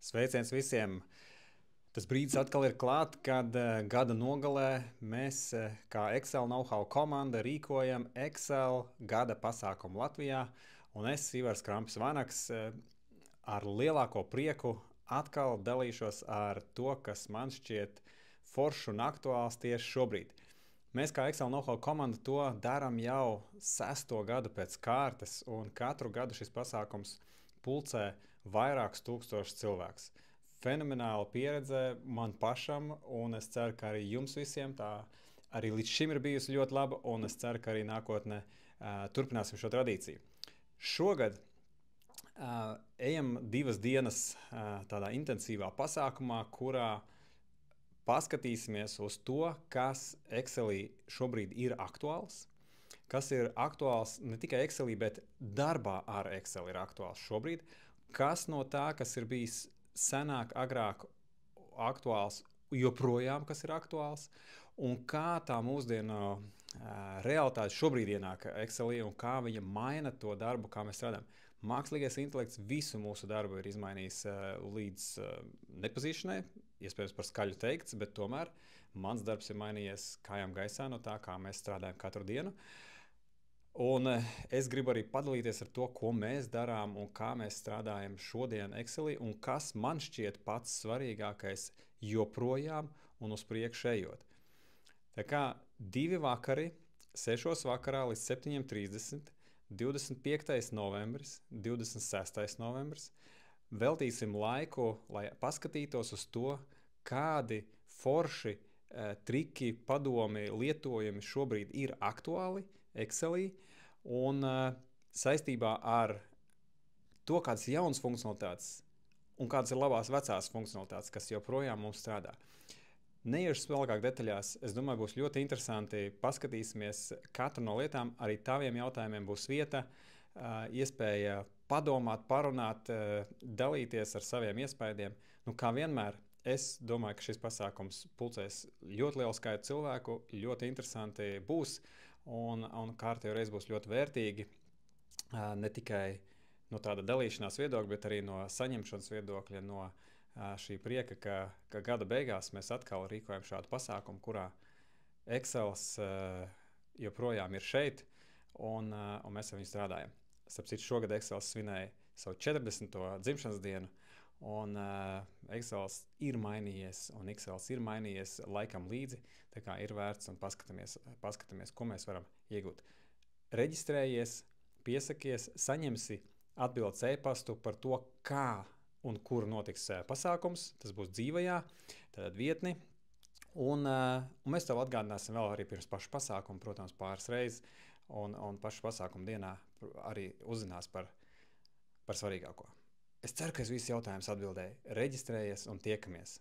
Sveiciens visiem! Tas brīdis atkal ir klāt, kad gada nogalē mēs, kā Excel know-how komanda, rīkojam Excel gada pasākumu Latvijā. Un es, Ivars Krampis-Vanaks, ar lielāko prieku atkal dalīšos ar to, kas man šķiet foršs un aktuāls tieši šobrīd. Mēs, kā Excel know-how komanda, to darām jau 6. gadu pēc kārtas, un katru gadu šis pasākums pulcē vairākus tūkstošus cilvēkus. Fenomenāla pieredze man pašam, un es ceru, ka arī jums visiem tā arī līdz šim ir bijusi ļoti laba, un es ceru, ka arī nākotnē turpināsim šo tradīciju. Šogad ejam 2 dienas tādā intensīvā pasākumā, kurā paskatīsimies uz to, kas Excelī šobrīd ir aktuāls, kas ir aktuāls ne tikai Excelī, bet darbā ar Excel ir aktuāls šobrīd, kas no tā, kas ir bijis senāk, agrāk aktuāls, joprojām kas ir aktuāls, un kā tā mūsdienu realitāte šobrīd ienāk Excelī un kā viņa maina to darbu, kā mēs strādājam. Mākslīgais intelekts visu mūsu darbu ir izmainījis līdz nepazīšanai, iespējams par skaļu teikts, bet tomēr mans darbs ir mainījies kājām gaisā no tā, kā mēs strādājam katru dienu. Un es gribu arī padalīties ar to, ko mēs darām un kā mēs strādājam šodien Excelī un kas man šķiet pats svarīgākais joprojām un uz priekšu ejot. Tā kā 2 vakari, 6 vakarā līdz 7:30, 25. novembris, 26. novembris, veltīsim laiku, lai paskatītos uz to, kādi forši triki, padomi, lietojumi šobrīd ir aktuāli Excelī, un saistībā ar to, kādas jaunas funkcionalitātes un kādas ir labās vecās funkcionalitātes, kas joprojām mums strādā. Neiešu smalkāk detaļās, es domāju, būs ļoti interesanti. Paskatīsimies katru no lietām, arī taviem jautājumiem būs vieta, iespēja padomāt, parunāt, dalīties ar saviem iespaidiem. Kā vienmēr, es domāju, ka šis pasākums pulcēs ļoti lielu skaitu cilvēku, ļoti interesanti būs, un kārtējo reizi būs ļoti vērtīgi, ne tikai no tāda dalīšanās viedokļa, bet arī no saņemšanas viedokļa, no šī prieka, ka gada beigās mēs atkal rīkojam šādu pasākumu, kurā Excels joprojām ir šeit, un mēs ar viņu strādājam. Starp citu, šogad Excels svinēja savu 40. dzimšanas dienu, un Excels ir mainījies, un Excels ir mainījies laikam līdzi, tā kā ir vērts un paskatāmies, ko mēs varam iegūt. Reģistrējies, piesakies, saņemsi atbildes e-pastu par to, kā un kur notiks pasākums. Tas būs dzīvajā, tātad vietni. Un mēs tev atgādināsim vēl arī pirms paša pasākuma, protams, pāris reizes, un paša pasākuma dienā arī uzzinās par svarīgāko. Es ceru, ka es visus jautājumus atbildēju. Reģistrējies un tiekamies!